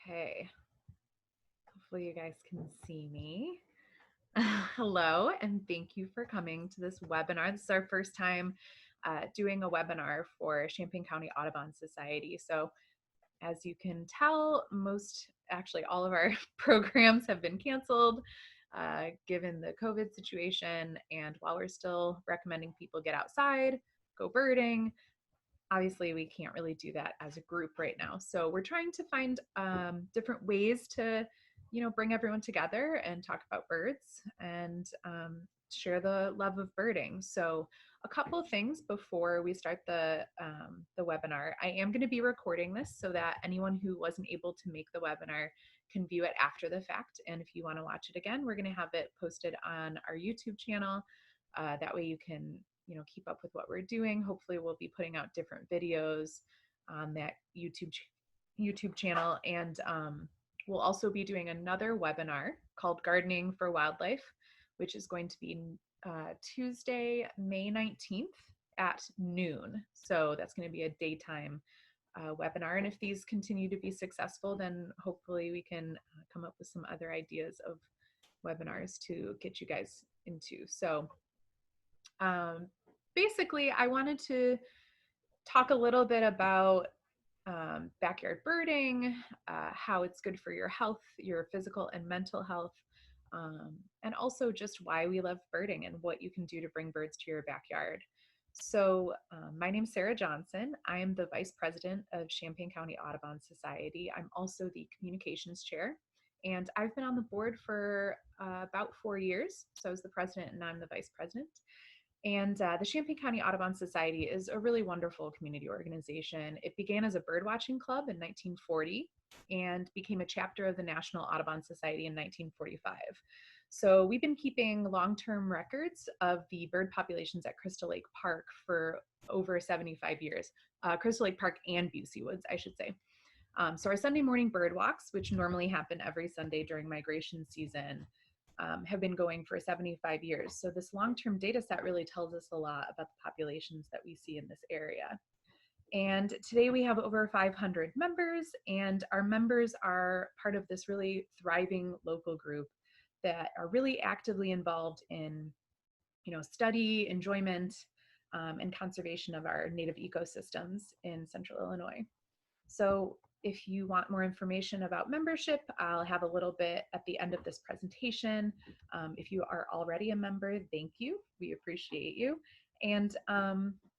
Okay, hopefully you guys can see me. Hello, and thank you for coming to this webinar. This is our first time doing a webinar for Champaign County Audubon Society. So as you can tell, actually all of our programs have been canceled given the COVID situation. And while we're still recommending people get outside, go birding, obviously we can't really do that as a group right now. So we're trying to find different ways to, bring everyone together and talk about birds and share the love of birding. So a couple of things before we start the webinar. I am going to be recording this so that anyone who wasn't able to make the webinar can view it after the fact. And if you want to watch it again, we're going to have it posted on our YouTube channel. That way you can keep up with what we're doing. Hopefully we'll be putting out different videos on that YouTube channel. And we'll also be doing another webinar called Gardening for Wildlife, which is going to be Tuesday, May 19th at noon. So that's going to be a daytime webinar. And if these continue to be successful, then hopefully we can come up with some other ideas of webinars to get you guys into. So basically, I wanted to talk a little bit about backyard birding, how it's good for your health, your physical and mental health, and also just why we love birding and what you can do to bring birds to your backyard. So my name's Sara Johnson. I am the Vice President of Champaign County Audubon Society. I'm also the Communications Chair, and I've been on the board for about 4 years. So I was the President and I'm the Vice President. And the Champaign County Audubon Society is a really wonderful community organization. It began as a birdwatching club in 1940 and became a chapter of the National Audubon Society in 1945. So we've been keeping long-term records of the bird populations at Crystal Lake Park for over 75 years. Crystal Lake Park and Busey Woods, I should say. So our Sunday morning bird walks, which normally happen every Sunday during migration season, have been going for 75 years. So this long-term data set really tells us a lot about the populations that we see in this area. And today we have over 500 members, and our members are part of this really thriving local group that are really actively involved in, study, enjoyment, and conservation of our native ecosystems in Central Illinois. So if you want more information about membership, I'll have a little bit at the end of this presentation. If you are already a member, thank you. We appreciate you. And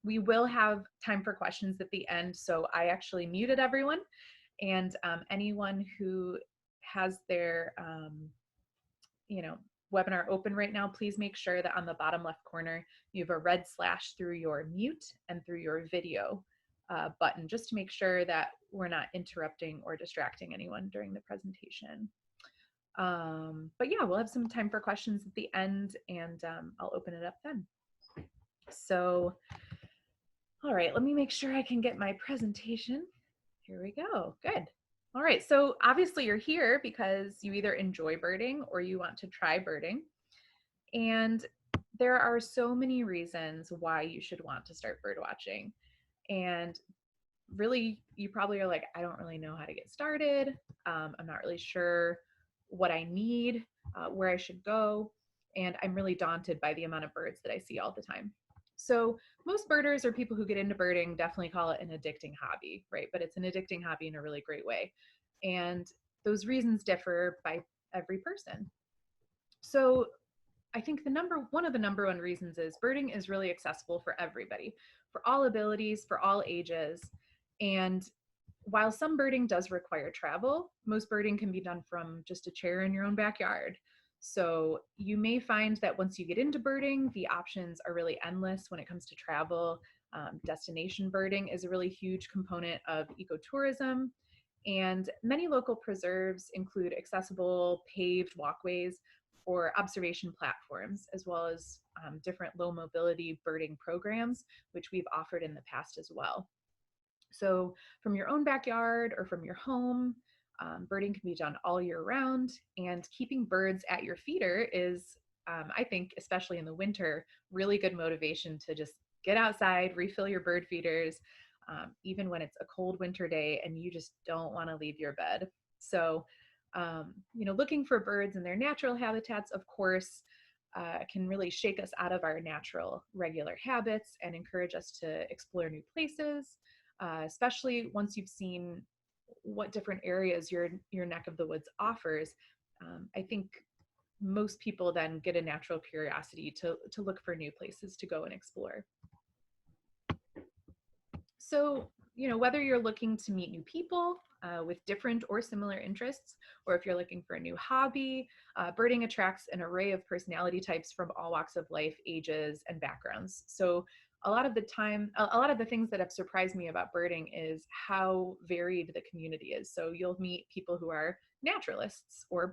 we will have time for questions at the end. So I actually muted everyone, and anyone who has their webinar open right now, please make sure that on the bottom left corner, you have a red slash through your mute and through your video button, just to make sure that we're not interrupting or distracting anyone during the presentation. But yeah, we'll have some time for questions at the end, and I'll open it up then. So, all right, let me make sure I can get my presentation. Here we go, good. All right, so obviously you're here because you either enjoy birding or you want to try birding. And there are so many reasons why you should want to start bird watching. And really, you probably are like, I don't really know how to get started. I'm not really sure what I need, where I should go. And I'm really daunted by the amount of birds that I see all the time. So most birders or people who get into birding definitely call it an addicting hobby, right? But it's an addicting hobby in a really great way. And those reasons differ by every person. So I think one of the number one reasons is birding is really accessible for everybody, for all abilities, for all ages. And while some birding does require travel, most birding can be done from just a chair in your own backyard. So you may find that once you get into birding, the options are really endless when it comes to travel. Destination birding is a really huge component of ecotourism. And many local preserves include accessible paved walkways or observation platforms, as well as different low mobility birding programs, which we've offered in the past as well. So from your own backyard or from your home, birding can be done all year round, and keeping birds at your feeder is, I think, especially in the winter, really good motivation to just get outside, refill your bird feeders, even when it's a cold winter day and you just don't want to leave your bed. So, looking for birds in their natural habitats, of course, can really shake us out of our natural, regular habits and encourage us to explore new places, especially once you've seen what different areas your neck of the woods offers. I think most people then get a natural curiosity to look for new places to go and explore. So, whether you're looking to meet new people with different or similar interests, or if you're looking for a new hobby, birding attracts an array of personality types from all walks of life, ages, and backgrounds. So, a lot of the time, a lot of the things that have surprised me about birding is how varied the community is. So, you'll meet people who are naturalists or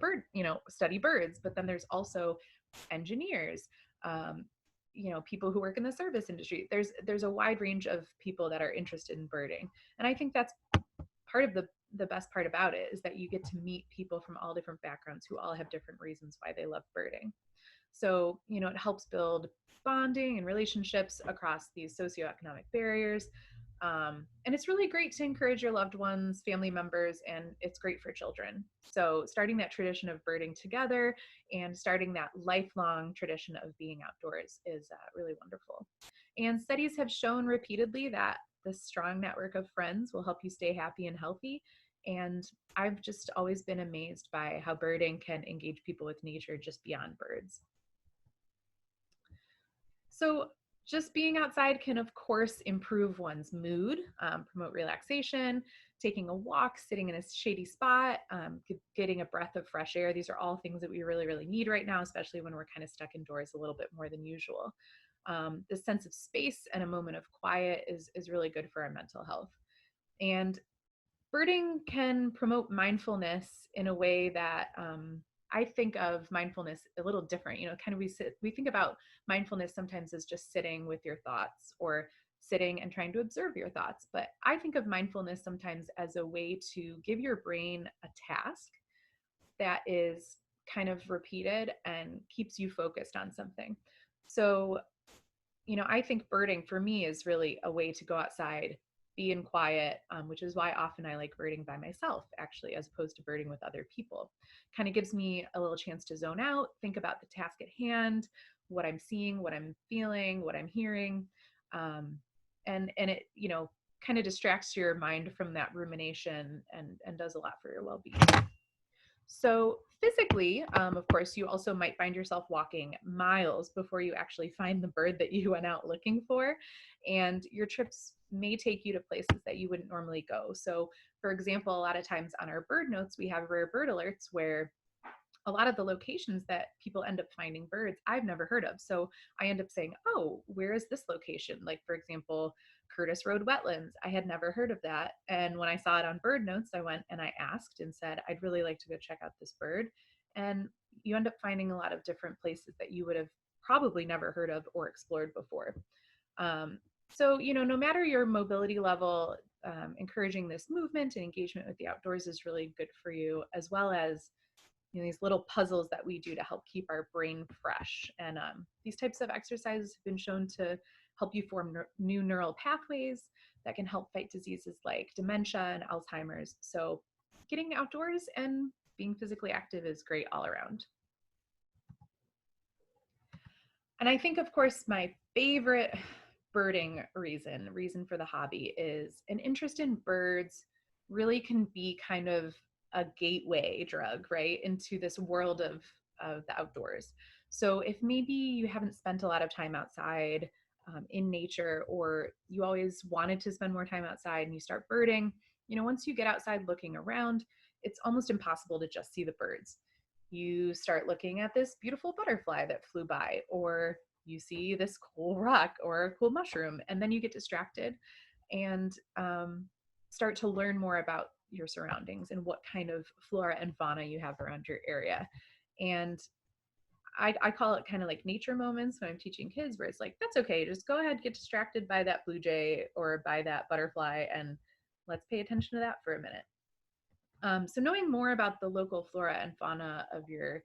study birds, but then there's also engineers, um, people who work in the service industry. There's a wide range of people that are interested in birding, and I think that's part of the best part about it, is that you get to meet people from all different backgrounds who all have different reasons why they love birding. So it helps build bonding and relationships across these socioeconomic barriers. And it's really great to encourage your loved ones, family members, and it's great for children. So, starting that tradition of birding together and starting that lifelong tradition of being outdoors is really wonderful. And studies have shown repeatedly that this strong network of friends will help you stay happy and healthy. And I've just always been amazed by how birding can engage people with nature just beyond birds. So, just being outside can, of course, improve one's mood, promote relaxation, taking a walk, sitting in a shady spot, getting a breath of fresh air. These are all things that we really, really need right now, especially when we're kind of stuck indoors a little bit more than usual. This sense of space and a moment of quiet is really good for our mental health. And birding can promote mindfulness in a way that I think of mindfulness a little different. Kind of we think about mindfulness sometimes as just sitting with your thoughts or sitting and trying to observe your thoughts. But I think of mindfulness sometimes as a way to give your brain a task that is kind of repeated and keeps you focused on something. So, I think birding for me is really a way to go outside, be in quiet, which is why often I like birding by myself, actually, as opposed to birding with other people. Kind of gives me a little chance to zone out, think about the task at hand, what I'm seeing, what I'm feeling, what I'm hearing. And it, kind of distracts your mind from that rumination and does a lot for your well-being. So physically, of course, you also might find yourself walking miles before you actually find the bird that you went out looking for. And your trips may take you to places that you wouldn't normally go. So for example, a lot of times on our bird notes, we have rare bird alerts where a lot of the locations that people end up finding birds I've never heard of. So I end up saying, oh, where is this location? Like, for example, Curtis Road Wetlands. I had never heard of that. And when I saw it on bird notes, I went and I asked and said, I'd really like to go check out this bird. And you end up finding a lot of different places that you would have probably never heard of or explored before. So, no matter your mobility level, encouraging this movement and engagement with the outdoors is really good for you, as well as these little puzzles that we do to help keep our brain fresh. And these types of exercises have been shown to help you form new neural pathways that can help fight diseases like dementia and Alzheimer's. So getting outdoors and being physically active is great all around. And I think, of course, my favorite birding reason for the hobby is an interest in birds really can be kind of a gateway drug, right, into this world of the outdoors. So if maybe you haven't spent a lot of time outside in nature, or you always wanted to spend more time outside and you start birding, once you get outside looking around, it's almost impossible to just see the birds. You start looking at this beautiful butterfly that flew by, or you see this cool rock or a cool mushroom, and then you get distracted and start to learn more about your surroundings and what kind of flora and fauna you have around your area. And I call it kind of like nature moments when I'm teaching kids, where it's like, that's okay, just go ahead, get distracted by that blue jay or by that butterfly, and let's pay attention to that for a minute. So knowing more about the local flora and fauna of your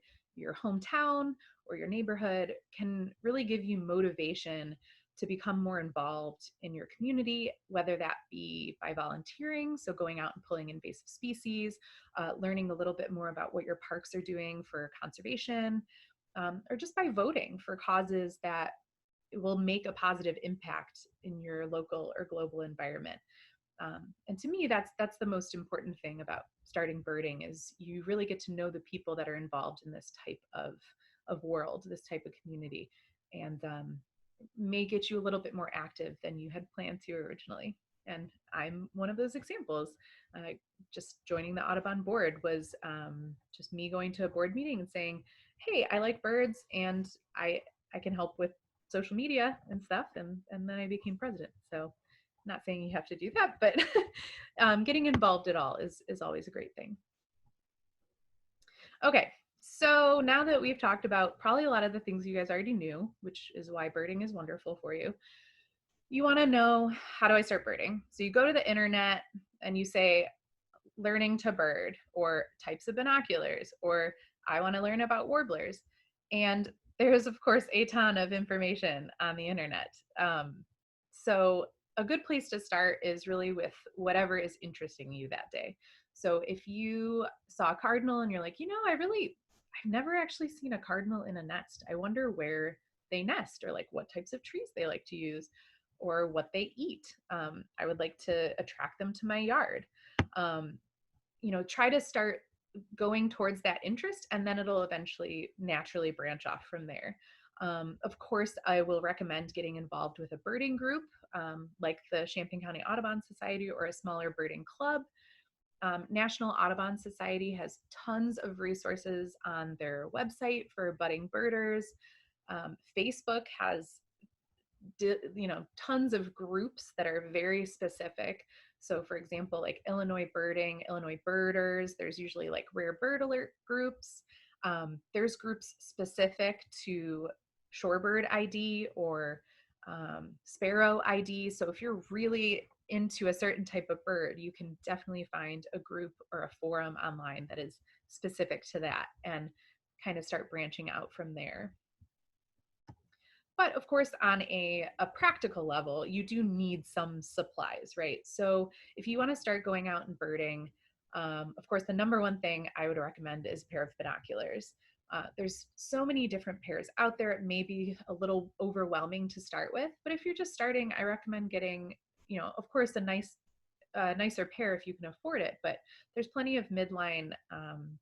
hometown or your neighborhood can really give you motivation to become more involved in your community, whether that be by volunteering, so going out and pulling invasive species, learning a little bit more about what your parks are doing for conservation, or just by voting for causes that will make a positive impact in your local or global environment. And to me, that's the most important thing about starting birding is you really get to know the people that are involved in this type of world, this type of community, and may get you a little bit more active than you had planned to originally. And I'm one of those examples. Just joining the Audubon board was just me going to a board meeting and saying, "Hey, I like birds, and I can help with social media and stuff." And then I became president. So, not saying you have to do that, but getting involved at all is always a great thing. Okay, so now that we've talked about probably a lot of the things you guys already knew, which is why birding is wonderful for you, you want to know, how do I start birding? So you go to the internet and you say, learning to bird, or types of binoculars, or I want to learn about warblers. And there's, of course, a ton of information on the internet. So a good place to start is really with whatever is interesting you that day. So if you saw a cardinal and you're like, I've never actually seen a cardinal in a nest. I wonder where they nest, or like what types of trees they like to use, or what they eat. I would like to attract them to my yard. Try to start going towards that interest, and then it'll eventually naturally branch off from there. Of course, I will recommend getting involved with a birding group, like the Champaign County Audubon Society, or a smaller birding club. National Audubon Society has tons of resources on their website for budding birders. Facebook has tons of groups that are very specific. So for example, like Illinois Birding, Illinois Birders, there's usually like rare bird alert groups. There's groups specific to shorebird ID or sparrow ID. So if you're really into a certain type of bird, you can definitely find a group or a forum online that is specific to that, and kind of start branching out from there. But of course, on a practical level, you do need some supplies, right? So if you want to start going out and birding, of course, the number one thing I would recommend is a pair of binoculars. There's so many different pairs out there. It may be a little overwhelming to start with, but if you're just starting, I recommend getting, of course, a nicer pair if you can afford it, but there's plenty of midline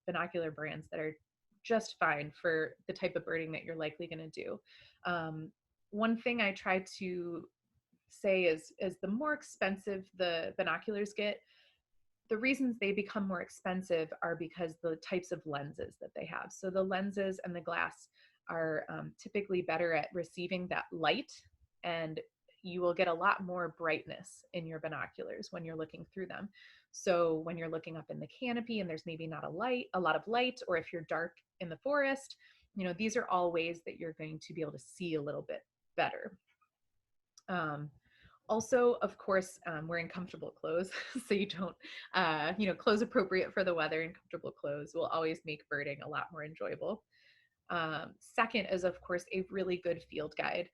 binocular brands that are just fine for the type of birding that you're likely going to do. One thing I try to say is the more expensive the binoculars get, the reasons they become more expensive are because the types of lenses that they have. So the lenses and the glass are typically better at receiving that light, and you will get a lot more brightness in your binoculars when you're looking through them. So when you're looking up in the canopy and there's maybe not a lot of light, or if you're dark in the forest, these are all ways that you're going to be able to see a little bit better. Also, of course, wearing comfortable clothes so you don't, clothes appropriate for the weather and comfortable clothes will always make birding a lot more enjoyable. Second is, of course, a really good field guide.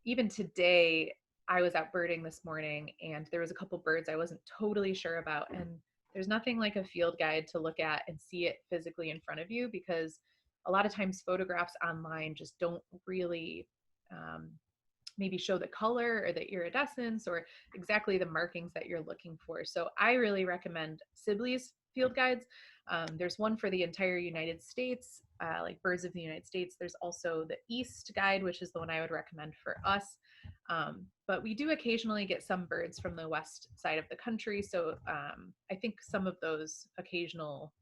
Even today, I was out birding this morning and there was a couple birds I wasn't totally sure about. And there's nothing like a field guide to look at and see it physically in front of you, because a lot of times photographs online just don't really maybe show the color or the iridescence or exactly the markings that you're looking for. So I really recommend Sibley's field guides. There's one for the entire United States, like Birds of the United States. There's also the East guide, which is the one I would recommend for us. But we do occasionally get some birds from the west side of the country. So I think some of those occasional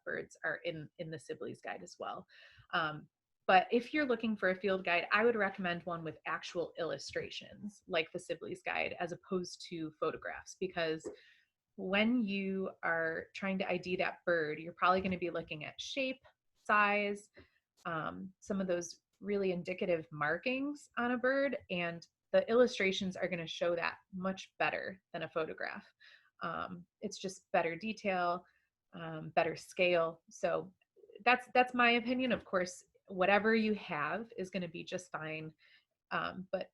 birds are in the Sibley's guide as well. But if you're looking for a field guide, I would recommend one with actual illustrations like the Sibley's guide, as opposed to photographs, because when you are trying to ID that bird, you're probably going to be looking at shape, size, some of those really indicative markings on a bird, and the illustrations are going to show that much better than a photograph. It's just better detail, better scale. So that's my opinion. Of course, whatever you have is going to be just fine. But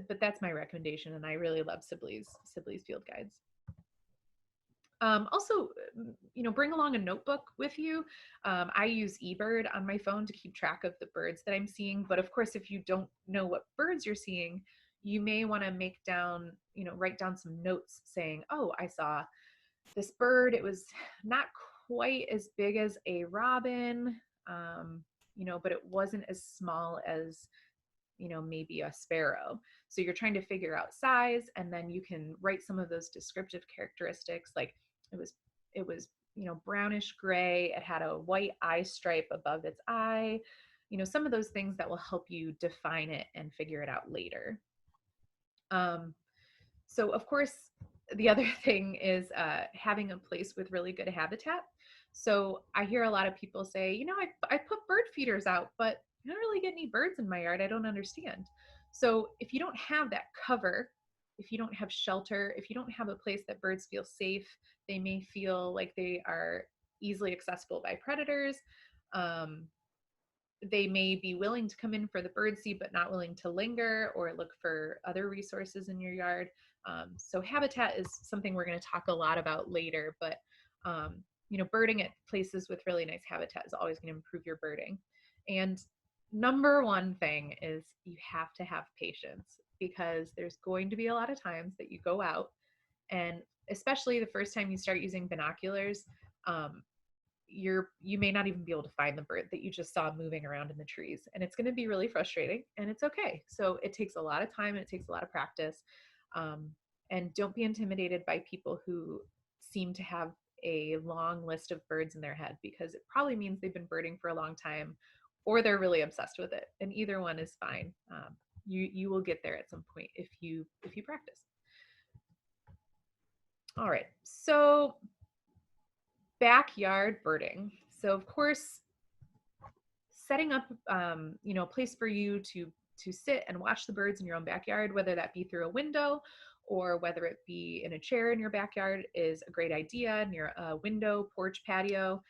but that's my recommendation, and I really love Sibley's field guides. Also, bring along a notebook with you. I use eBird on my phone to keep track of the birds that I'm seeing. But of course, if you don't know what birds you're seeing, you may want to write down some notes saying, oh, I saw this bird. It was not quite as big as a robin, but it wasn't as small as maybe a sparrow. So you're trying to figure out size, and then you can write some of those descriptive characteristics, like it was brownish gray, it had a white eye stripe above its eye, some of those things that will help you define it and figure it out later. So of course, the other thing is having a place with really good habitat. So I hear a lot of people say, I put bird feeders out, but I don't really get any birds in my yard. I don't understand. So if you don't have that cover, if you don't have shelter, if you don't have a place that birds feel safe, they may feel like they are easily accessible by predators. They may be willing to come in for the birdseed, but not willing to linger or look for other resources in your yard. So habitat is something we're going to talk a lot about later, but birding at places with really nice habitat is always going to improve your birding. And number one thing is you have to have patience, because there's going to be a lot of times that you go out, and especially the first time you start using binoculars, you may not even be able to find the bird that you just saw moving around in the trees, and it's going to be really frustrating, and it's okay. So it takes a lot of time and it takes a lot of practice, and don't be intimidated by people who seem to have a long list of birds in their head, because it probably means they've been birding for a long time, or they're really obsessed with it, and either one is fine. You will get there at some point if you practice. All right, so backyard birding. So of course, setting up a place for you to sit and watch the birds in your own backyard, whether that be through a window or whether it be in a chair in your backyard, is a great idea. Near a window, porch, patio,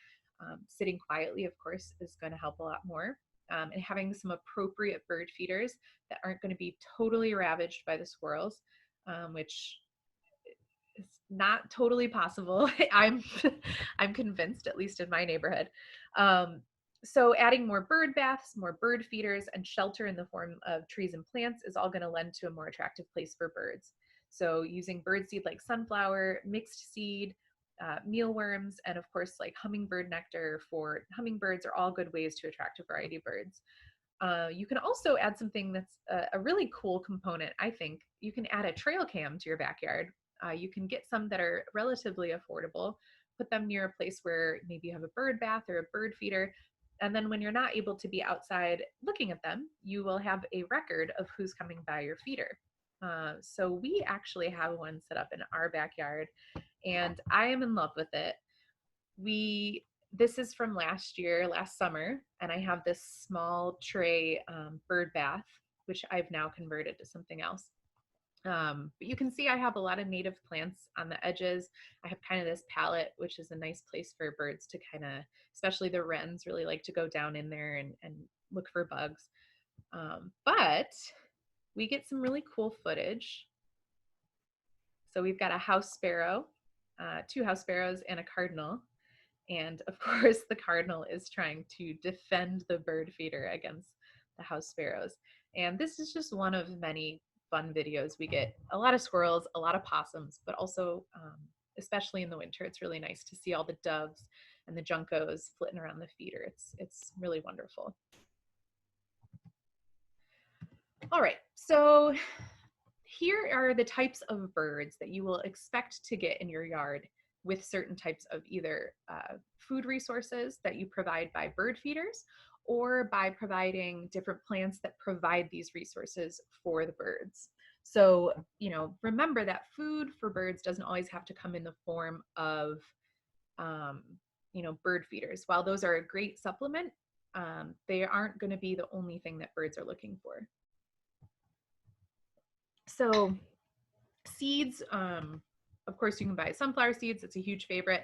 sitting quietly, of course, is going to help a lot more. And having some appropriate bird feeders that aren't going to be totally ravaged by the squirrels, which is not totally possible. I'm convinced, at least in my neighborhood. So adding more bird baths, more bird feeders, and shelter in the form of trees and plants is all going to lend to a more attractive place for birds. So using bird seed like sunflower, mixed seed, mealworms, and of course like hummingbird nectar for hummingbirds are all good ways to attract a variety of birds. You can also add something that's a really cool component, I think. You can add a trail cam to your backyard. You can get some that are relatively affordable, put them near a place where maybe you have a bird bath or a bird feeder. And then when you're not able to be outside looking at them, you will have a record of who's coming by your feeder. So we actually have one set up in our backyard, and I am in love with it. This is from last summer, and I have this small tray bird bath, which I've now converted to something else. But you can see I have a lot of native plants on the edges. I have kind of this palette, which is a nice place for birds to kind of, especially the wrens, really like to go down in there and look for bugs. But we get some really cool footage. So we've got a house sparrow, two house sparrows, and a cardinal. And of course, the cardinal is trying to defend the bird feeder against the house sparrows. And this is just one of many fun videos. We get a lot of squirrels, a lot of possums, but also, especially in the winter, it's really nice to see all the doves and the juncos flitting around the feeder. It's really wonderful. All right, so here are the types of birds that you will expect to get in your yard with certain types of either food resources that you provide by bird feeders, or by providing different plants that provide these resources for the birds. So, remember that food for birds doesn't always have to come in the form of, bird feeders. While those are a great supplement, they aren't going to be the only thing that birds are looking for. So seeds, of course, you can buy sunflower seeds. It's a huge favorite.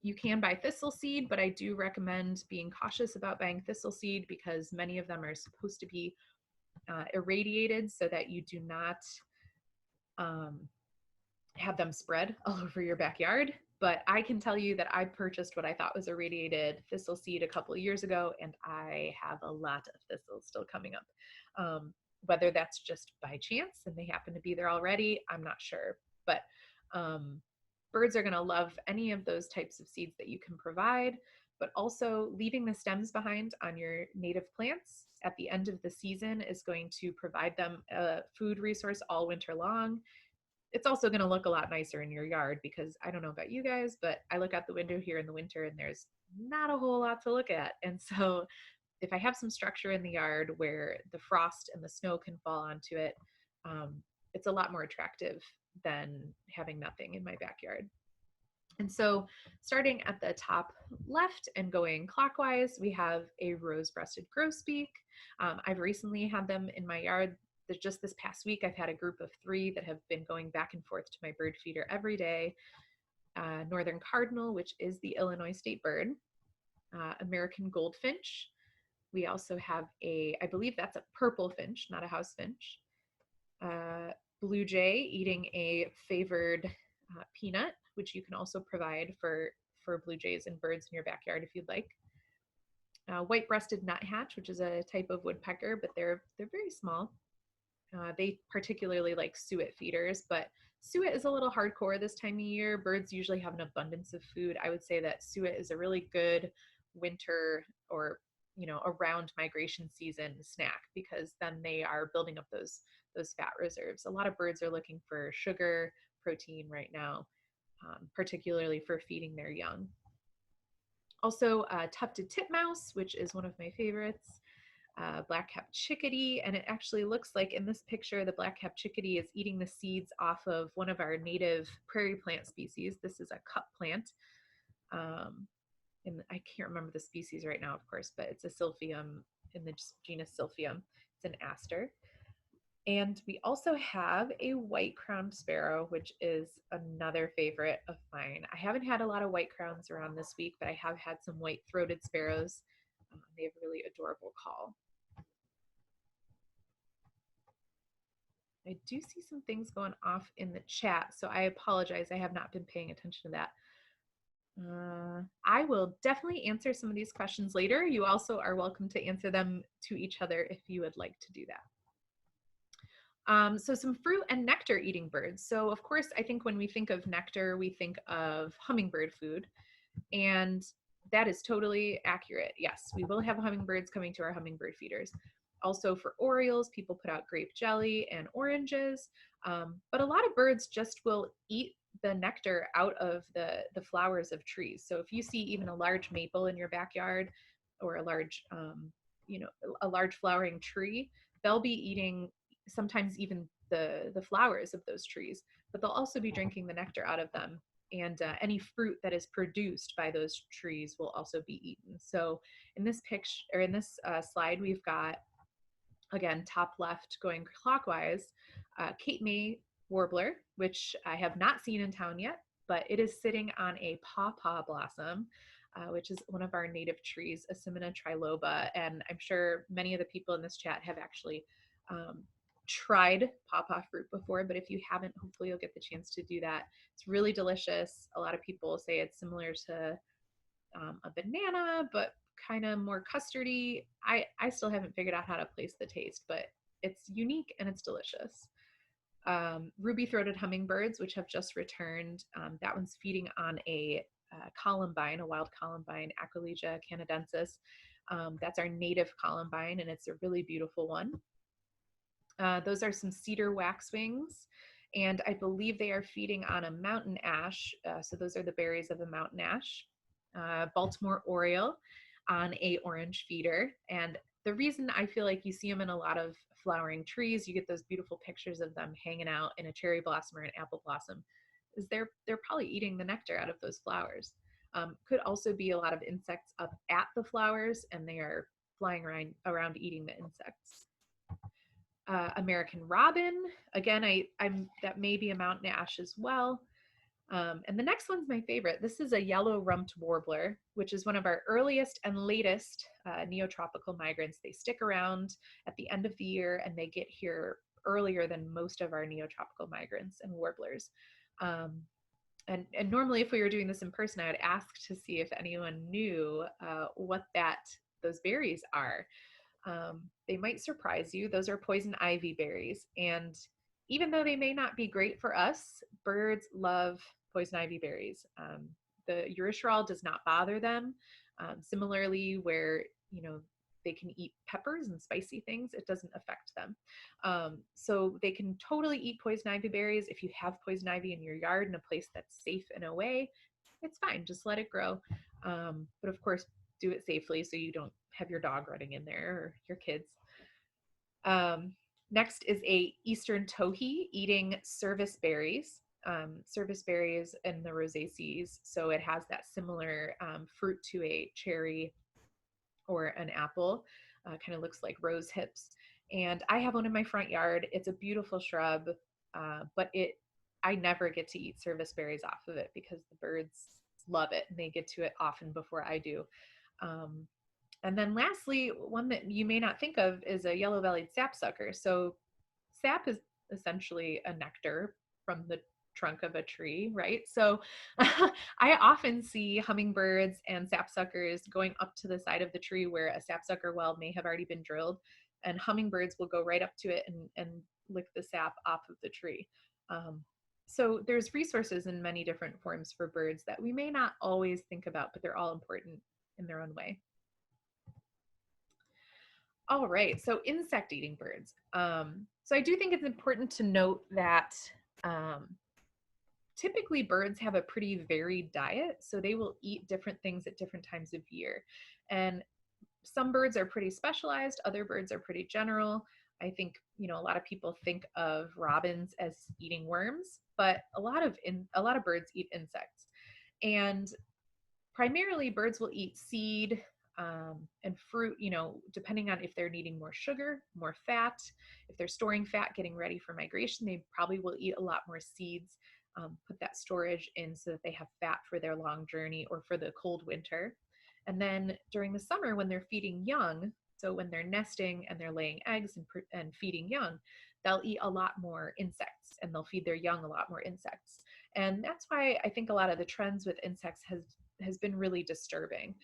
You can buy thistle seed, but I do recommend being cautious about buying thistle seed because many of them are supposed to be irradiated so that you do not have them spread all over your backyard. But I can tell you that I purchased what I thought was irradiated thistle seed a couple of years ago, and I have a lot of thistles still coming up. Whether that's just by chance and they happen to be there already, I'm not sure. But birds are going to love any of those types of seeds that you can provide, but also leaving the stems behind on your native plants at the end of the season is going to provide them a food resource all winter long. It's also going to look a lot nicer in your yard because I don't know about you guys, but I look out the window here in the winter and there's not a whole lot to look at. And so if I have some structure in the yard where the frost and the snow can fall onto it, it's a lot more attractive than having nothing in my backyard. And so starting at the top left and going clockwise, we have a rose-breasted grosbeak. I've recently had them in my yard. Just this past week, I've had a group of 3 that have been going back and forth to my bird feeder every day. Northern cardinal, which is the Illinois state bird. American goldfinch. We also have I believe that's a purple finch, not a house finch. Blue jay eating a favored peanut, which you can also provide for blue jays and birds in your backyard if you'd like. White-breasted nuthatch, which is a type of woodpecker, but they're very small. They particularly like suet feeders, but suet is a little hardcore this time of year. Birds usually have an abundance of food. I would say that suet is a really good winter or around migration season snack because then they are building up those fat reserves. A lot of birds are looking for sugar, protein right now, particularly for feeding their young. Also, tufted titmouse, which is one of my favorites. Black-capped chickadee, and it actually looks like in this picture the black-capped chickadee is eating the seeds off of one of our native prairie plant species. This is a cup plant, and I can't remember the species right now, of course, but it's a silphium in the genus Silphium. It's an aster. And we also have a white-crowned sparrow, which is another favorite of mine. I haven't had a lot of white crowns around this week, but I have had some white-throated sparrows. They have a really adorable call. I do see some things going off in the chat, so I apologize. I have not been paying attention to that. I will definitely answer some of these questions later. You also are welcome to answer them to each other if you would like to do that. So some fruit and nectar eating birds. So of course, I think when we think of nectar, we think of hummingbird food, and that is totally accurate. Yes, we will have hummingbirds coming to our hummingbird feeders. Also for Orioles, people put out grape jelly and oranges, but a lot of birds just will eat the nectar out of the flowers of trees. So if you see even a large maple in your backyard or a large, a large flowering tree, they'll be eating sometimes even the flowers of those trees, but they'll also be drinking the nectar out of them. And any fruit that is produced by those trees will also be eaten. So in this picture, or in this slide, we've got, again, top left going clockwise, Cape May warbler, which I have not seen in town yet, but it is sitting on a pawpaw blossom, which is one of our native trees, Asimina triloba. And I'm sure many of the people in this chat have actually tried pawpaw fruit before, but if you haven't, hopefully you'll get the chance to do that. It's really delicious. A lot of people say it's similar to a banana, but kind of more custardy. I still haven't figured out how to place the taste, but it's unique and it's delicious. Ruby-throated hummingbirds, which have just returned. That one's feeding on a columbine, a wild columbine, Aquilegia canadensis. That's our native columbine, and it's a really beautiful one. Those are some cedar waxwings, and I believe they are feeding on a mountain ash. So those are the berries of a mountain ash. Baltimore oriole on a orange feeder. And the reason I feel like you see them in a lot of flowering trees, you get those beautiful pictures of them hanging out in a cherry blossom or an apple blossom, is they're probably eating the nectar out of those flowers. Could also be a lot of insects up at the flowers, and they are flying around eating the insects. American robin, again, that may be a mountain ash as well. And the next one's my favorite. This is a yellow-rumped warbler, which is one of our earliest and latest neotropical migrants. They stick around at the end of the year, and they get here earlier than most of our neotropical migrants and warblers. Um, and normally, if we were doing this in person, I would ask to see if anyone knew what those berries are. They might surprise you. Those are poison ivy berries. And even though they may not be great for us, birds love poison ivy berries. The urushiol does not bother them. Similarly, where, they can eat peppers and spicy things, it doesn't affect them. So they can totally eat poison ivy berries. If you have poison ivy in your yard in a place that's safe and away, it's fine. Just let it grow. But of course, do it safely so you don't have your dog running in there or your kids. Next is a eastern towhee eating service berries. Service berries and the rosaceae, so it has that similar fruit to a cherry or an apple. Kind of looks like rose hips. And I have one in my front yard. It's a beautiful shrub, but I never get to eat service berries off of it because the birds love it and they get to it often before I do. And then lastly, one that you may not think of is a yellow-bellied sapsucker. So sap is essentially a nectar from the trunk of a tree, right? So I often see hummingbirds and sapsuckers going up to the side of the tree where a sapsucker well may have already been drilled, and hummingbirds will go right up to it and lick the sap off of the tree. So there's resources in many different forms for birds that we may not always think about, but they're all important in their own way. All right, so insect-eating birds. So I do think it's important to note that typically birds have a pretty varied diet, so they will eat different things at different times of year. And some birds are pretty specialized, other birds are pretty general. I think, a lot of people think of robins as eating worms, but a lot of birds eat insects. And primarily birds will eat seed and fruit, depending on if they're needing more sugar, more fat. If they're storing fat, getting ready for migration, they probably will eat a lot more seeds, put that storage in so that they have fat for their long journey or for the cold winter. And then during the summer, when they're feeding young, so when they're nesting and they're laying eggs and feeding young, they'll eat a lot more insects and they'll feed their young a lot more insects. And that's why I think a lot of the trends with insects has been really disturbing,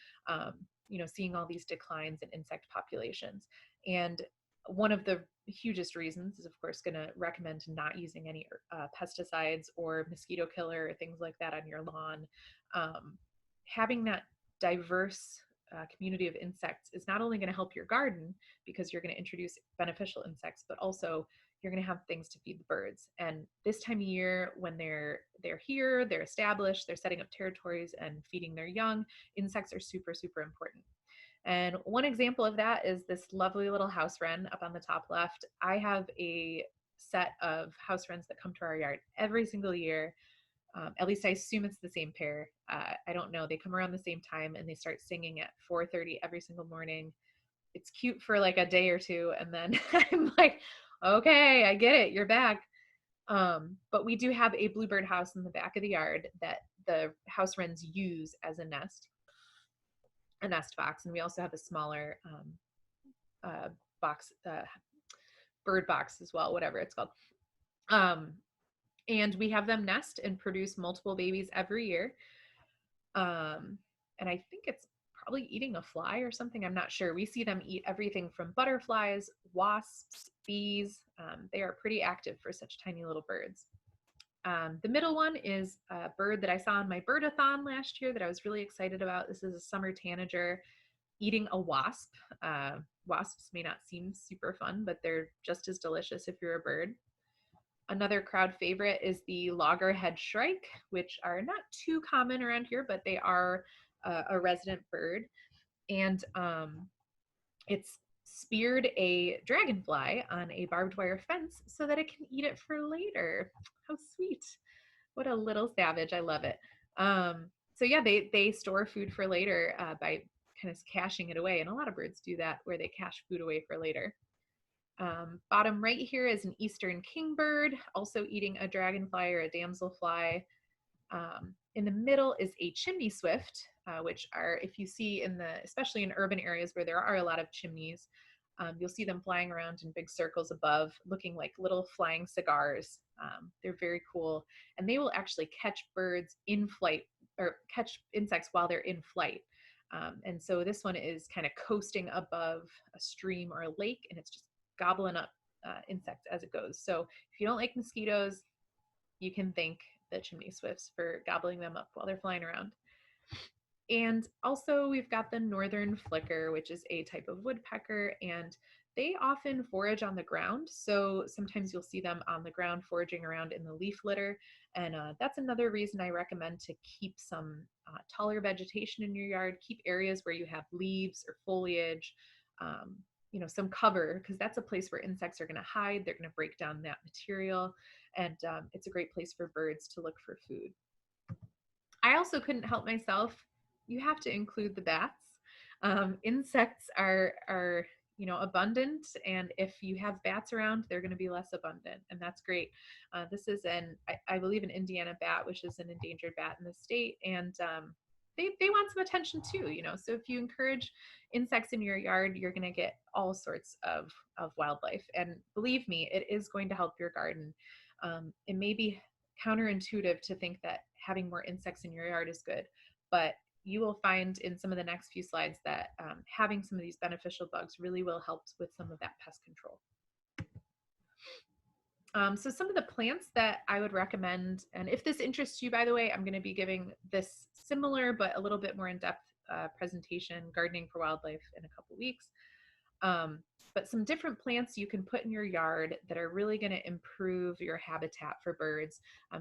seeing all these declines in insect populations. And one of the hugest reasons is, of course, going to recommend not using any pesticides or mosquito killer or things like that on your lawn. Having that diverse community of insects is not only going to help your garden because you're going to introduce beneficial insects, but also you're going to have things to feed the birds. And this time of year, when they're here, they're established, they're setting up territories and feeding their young, insects are super, super important. And one example of that is this lovely little house wren up on the top left. I have a set of house wrens that come to our yard every single year. At least I assume it's the same pair. I don't know. They come around the same time and they start singing at 4:30 every single morning. It's cute for like a day or two. And then I'm like, okay, I get it. You're back. But we do have a bluebird house in the back of the yard that the house wrens use as a nest box. And we also have a smaller box, bird box as well, whatever it's called. And we have them nest and produce multiple babies every year. And I think it's probably eating a fly or something. I'm not sure. We see them eat everything from butterflies, wasps, bees. They are pretty active for such tiny little birds. The middle one is a bird that I saw on my birdathon last year that I was really excited about. This is a summer tanager eating a wasp. Wasps may not seem super fun, but they're just as delicious if you're a bird. Another crowd favorite is the loggerhead shrike, which are not too common around here, but they are a resident bird. And it's speared a dragonfly on a barbed wire fence so that it can eat it for later. How sweet. What a little savage. I love it. So yeah, they store food for later by kind of caching it away. And a lot of birds do that where they cache food away for later. Bottom right here is an eastern kingbird, also eating a dragonfly or a damselfly. In the middle is a chimney swift, which are, if you see especially in urban areas where there are a lot of chimneys, you'll see them flying around in big circles above, looking like little flying cigars. They're very cool. And they will actually catch birds in flight, or catch insects while they're in flight. And so this one is kind of coasting above a stream or a lake, and it's just gobbling up insects as it goes. So if you don't like mosquitoes, you can thank the chimney swifts for gobbling them up while they're flying around. And also we've got the northern flicker, which is a type of woodpecker, and they often forage on the ground. So sometimes you'll see them on the ground foraging around in the leaf litter. And that's another reason I recommend to keep some taller vegetation in your yard. Keep areas where you have leaves or foliage, some cover, because that's a place where insects are going to hide. They're going to break down that material. And it's a great place for birds to look for food. I also couldn't help myself. You have to include the bats. Insects are abundant, and if you have bats around, they're going to be less abundant, and that's great. This is I believe, an Indiana bat, which is an endangered bat in the state, and they want some attention too. So if you encourage insects in your yard, you're going to get all sorts of wildlife, and believe me, it is going to help your garden. It may be counterintuitive to think that having more insects in your yard is good, but you will find in some of the next few slides that having some of these beneficial bugs really will help with some of that pest control. So some of the plants that I would recommend, and if this interests you, by the way, I'm going to be giving this similar but a little bit more in-depth presentation, Gardening for Wildlife, in a couple weeks. But some different plants you can put in your yard that are really going to improve your habitat for birds.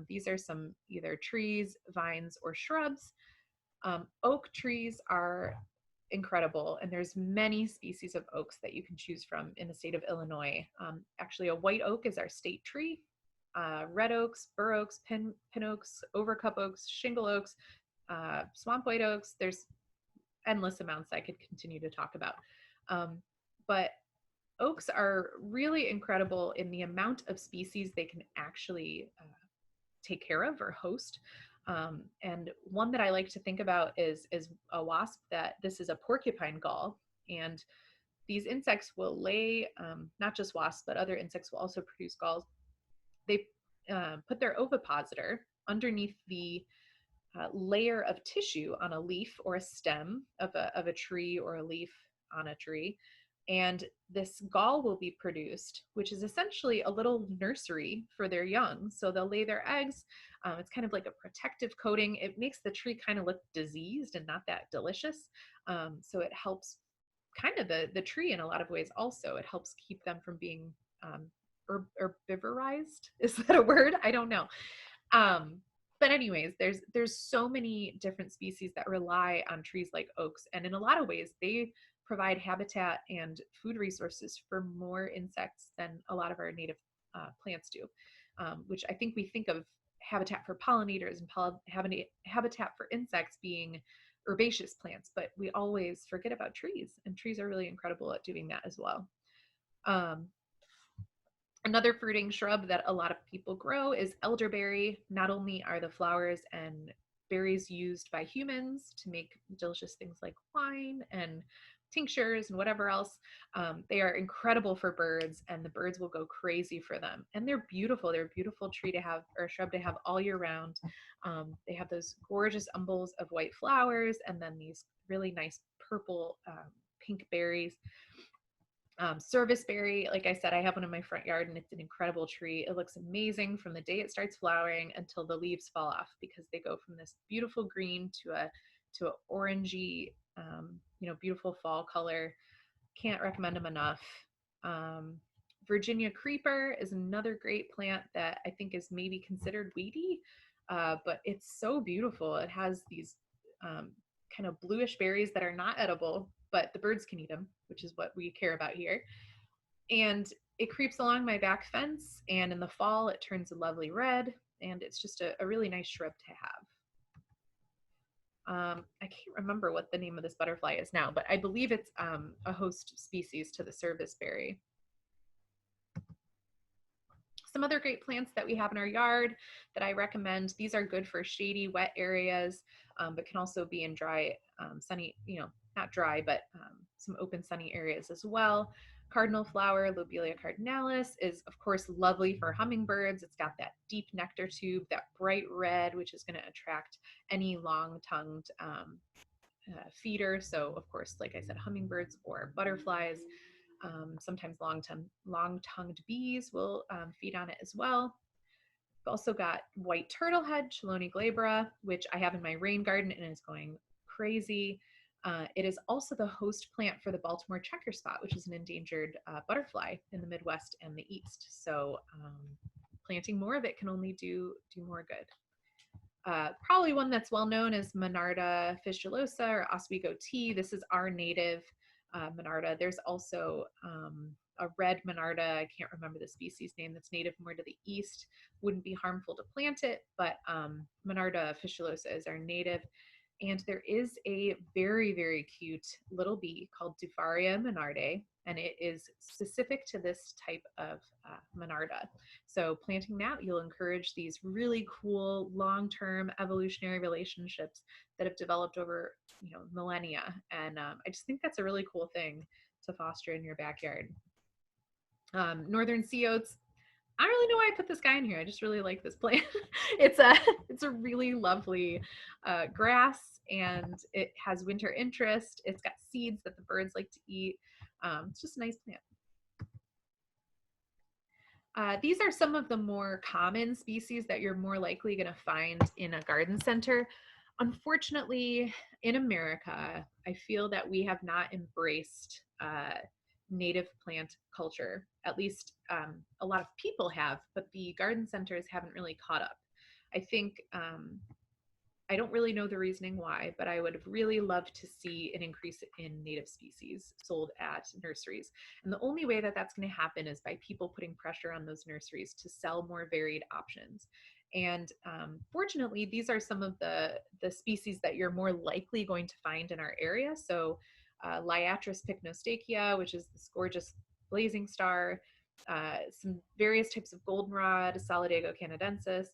These are some either trees, vines, or shrubs. Oak trees are incredible, and there's many species of oaks that you can choose from in the state of Illinois. Actually, a white oak is our state tree. Red oaks, bur oaks, pin oaks, overcup oaks, shingle oaks, swamp white oaks. There's endless amounts I could continue to talk about. But oaks are really incredible in the amount of species they can actually take care of or host. And one that I like to think about is a wasp. That this is a porcupine gall, and these insects will lay, not just wasps, but other insects will also produce galls. They put their ovipositor underneath the layer of tissue on a leaf or a stem of a tree, or a leaf on a tree. And this gall will be produced, which is essentially a little nursery for their young. So they'll lay their eggs. It's kind of like a protective coating. It makes the tree kind of look diseased and not that delicious. So it helps kind of the tree in a lot of ways also. It helps keep them from being herbivorized. Is that a word? I don't know. But anyways, there's so many different species that rely on trees like oaks. And in a lot of ways, they provide habitat and food resources for more insects than a lot of our native plants do, which I think we think of habitat for pollinators and habitat for insects being herbaceous plants, but we always forget about trees, and trees are really incredible at doing that as well. Another fruiting shrub that a lot of people grow is elderberry. Not only are the flowers and berries used by humans to make delicious things like wine and tinctures and whatever else, they are incredible for birds, and the birds will go crazy for them. And they're beautiful. They're a beautiful tree to have, or shrub to have, all year round. They have those gorgeous umbels of white flowers, and then these really nice purple, pink berries. Serviceberry, like I said, I have one in my front yard, and it's an incredible tree. It looks amazing from the day it starts flowering until the leaves fall off, because they go from this beautiful green to a orangey, beautiful fall color. Can't recommend them enough. Virginia creeper is another great plant that I think is maybe considered weedy, but it's so beautiful. It has these kind of bluish berries that are not edible, but the birds can eat them, which is what we care about here. And it creeps along my back fence, and in the fall it turns a lovely red, and it's just a really nice shrub to have. I can't remember what the name of this butterfly is now, but I believe it's a host species to the serviceberry. Some other great plants that we have in our yard that I recommend, these are good for shady, wet areas, but can also be in dry, sunny, not dry, but some open sunny areas as well. Cardinal flower, Lobelia cardinalis, is of course lovely for hummingbirds. It's got that deep nectar tube, that bright red, which is going to attract any long-tongued feeder. So of course, like I said, hummingbirds or butterflies. Sometimes long-tongued bees will feed on it as well. We've also got white turtlehead, Chelone glabra, which I have in my rain garden and is going crazy. It is also the host plant for the Baltimore checker spot, which is an endangered butterfly in the Midwest and the East. So planting more of it can only do more good. Probably one that's well known is Monarda fistulosa or Oswego tea. This is our native Monarda. There's also a red Monarda. I can't remember the species name, that's native more to the east. Wouldn't be harmful to plant it, but Monarda fistulosa is our native. And there is a very, very cute little bee called Dufaria monardae, and it is specific to this type of Monarda. So planting that, you'll encourage these really cool long-term evolutionary relationships that have developed over millennia. And I just think that's a really cool thing to foster in your backyard. Northern sea oats. I don't really know why I put this guy in here. I just really like this plant. it's a really lovely grass, and it has winter interest. It's got seeds that the birds like to eat. It's just a nice plant. These are some of the more common species that you're more likely going to find in a garden center. Unfortunately, in America, I feel that we have not embraced native plant culture. At least a lot of people have, but the garden centers haven't really caught up. I think I don't really know the reasoning why, but I would have really loved to see an increase in native species sold at nurseries. And the only way that that's going to happen is by people putting pressure on those nurseries to sell more varied options. And fortunately, these are some of the species that you're more likely going to find in our area. So Liatris pycnostakia, which is this gorgeous blazing star, some various types of goldenrod, Solidago canadensis,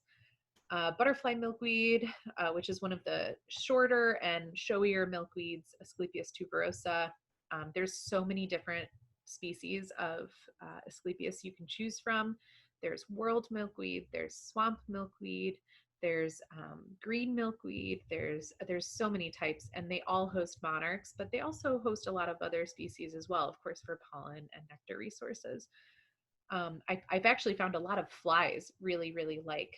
butterfly milkweed, which is one of the shorter and showier milkweeds, Asclepias tuberosa. There's so many different species of Asclepias you can choose from. There's world milkweed, there's swamp milkweed, there's green milkweed, there's so many types, and they all host monarchs, but they also host a lot of other species as well, of course, for pollen and nectar resources. I've actually found a lot of flies really, really like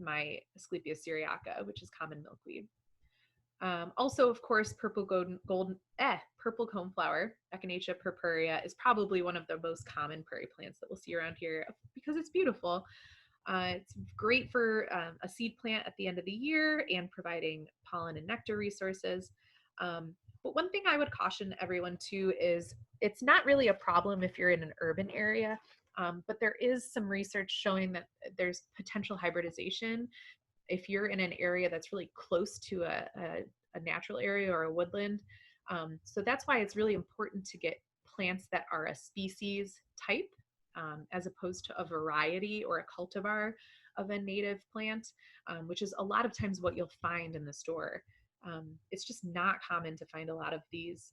my Asclepias syriaca, which is common milkweed. Also, of course, purple coneflower, Echinacea purpurea, is probably one of the most common prairie plants that we'll see around here because it's beautiful. It's great for a seed plant at the end of the year and providing pollen and nectar resources. But one thing I would caution everyone to is it's not really a problem if you're in an urban area, but there is some research showing that there's potential hybridization if you're in an area that's really close to a natural area or a woodland. So that's why it's really important to get plants that are a species type as opposed to a variety or a cultivar of a native plant, which is a lot of times what you'll find in the store. It's just not common to find a lot of these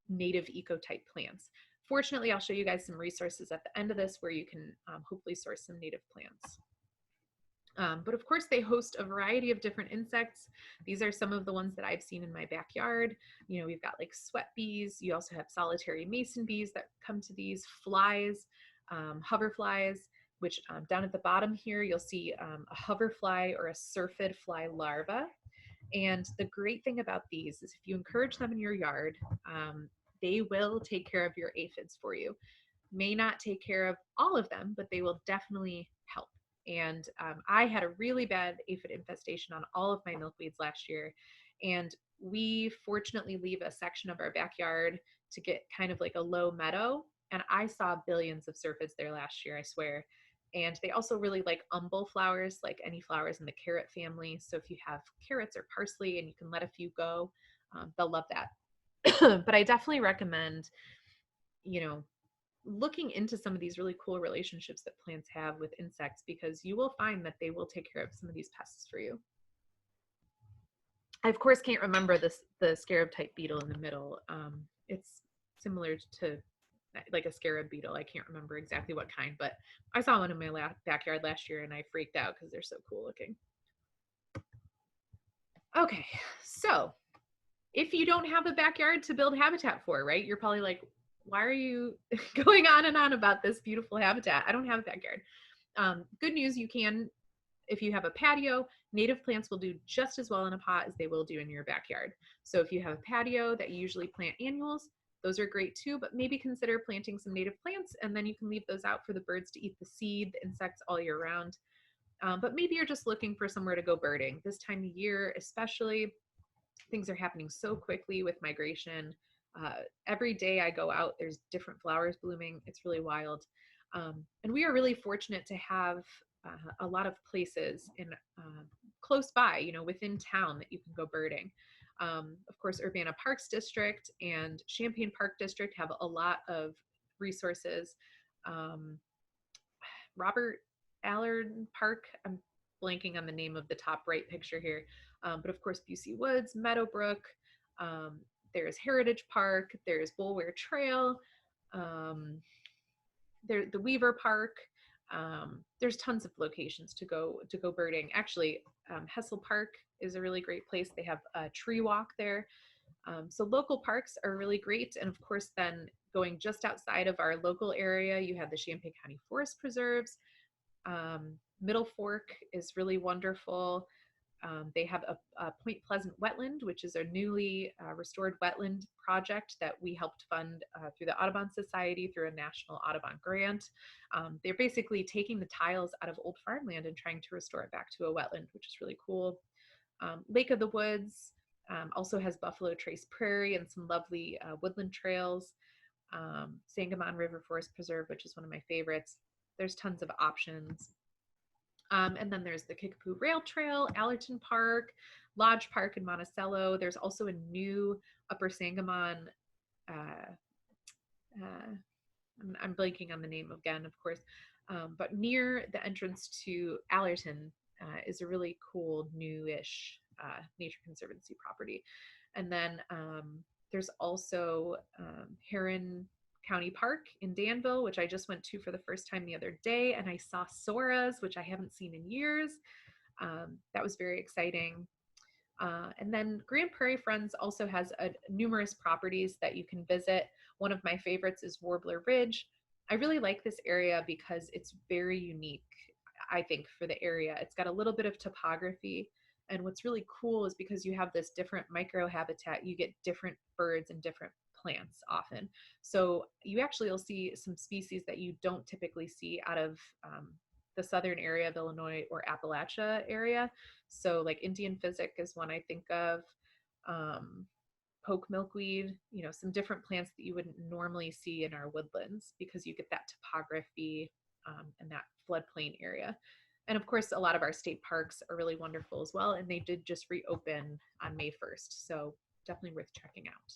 native ecotype plants. Fortunately, I'll show you guys some resources at the end of this where you can hopefully source some native plants. But of course, they host a variety of different insects. These are some of the ones that I've seen in my backyard. We've got like sweat bees. You also have solitary mason bees that come to these, flies, hoverflies, which down at the bottom here, you'll see a hoverfly or a syrphid fly larva. And the great thing about these is if you encourage them in your yard, they will take care of your aphids for you. May not take care of all of them, but they will definitely help. And I had a really bad aphid infestation on all of my milkweeds last year. And we fortunately leave a section of our backyard to get kind of like a low meadow. And I saw billions of syrphids there last year, I swear. And they also really like umbel flowers, like any flowers in the carrot family. So if you have carrots or parsley and you can let a few go, they'll love that. But I definitely recommend, looking into some of these really cool relationships that plants have with insects, because you will find that they will take care of some of these pests for you. I of course can't remember the scarab type beetle in the middle. It's similar to like a scarab beetle. I can't remember exactly what kind, but I saw one in my backyard last year and I freaked out because they're so cool looking. Okay, so if you don't have a backyard to build habitat for, right? You're probably like, why are you going on and on about this beautiful habitat? I don't have a backyard. Good news, you can, if you have a patio, native plants will do just as well in a pot as they will do in your backyard. So if you have a patio that you usually plant annuals, those are great too, but maybe consider planting some native plants, and then you can leave those out for the birds to eat the seed, the insects all year round. But maybe you're just looking for somewhere to go birding. This time of year, especially, things are happening so quickly with migration. Every day I go out, there's different flowers blooming. It's really wild. And we are really fortunate to have a lot of places in close by, you know, within town that you can go birding. Of course, Urbana Parks District and Champaign Park District have a lot of resources. Robert Allard Park, I'm blanking on the name of the top right picture here, but of course, Busey Woods, Meadowbrook, there's Heritage Park, there's Bulware Trail, there the Weaver Park. There's tons of locations to go birding. Actually, Hessel Park is a really great place. They have a tree walk there. So local parks are really great. And of course, then going just outside of our local area, you have the Champaign County Forest Preserves. Middle Fork is really wonderful. They have a Point Pleasant wetland, which is a newly restored wetland project that we helped fund through the Audubon Society through a national Audubon grant. They're basically taking the tiles out of old farmland and trying to restore it back to a wetland, which is really cool. Lake of the Woods also has Buffalo Trace Prairie and some lovely woodland trails. Sangamon River Forest Preserve, which is one of my favorites. There's tons of options. And then there's the Kickapoo Rail Trail, Allerton Park, Lodge Park in Monticello. There's also a new Upper Sangamon, I'm blanking on the name again, of course, but near the entrance to Allerton is a really cool newish Nature Conservancy property. And then there's also Heron County Park in Danville, which I just went to for the first time the other day, and I saw soras, which I haven't seen in years. That was very exciting. And then Grand Prairie Friends also has numerous properties that you can visit. One of my favorites is Warbler Ridge. I really like this area because it's very unique, I think, for the area. It's got a little bit of topography. And what's really cool is because you have this different microhabitat, you get different birds and different plants often. So you actually will see some species that you don't typically see out of the southern area of Illinois or Appalachia area. So like Indian physic is one I think of, poke milkweed, you know, some different plants that you wouldn't normally see in our woodlands because you get that topography and that floodplain area. And of course, a lot of our state parks are really wonderful as well. And they did just reopen on May 1st. So definitely worth checking out.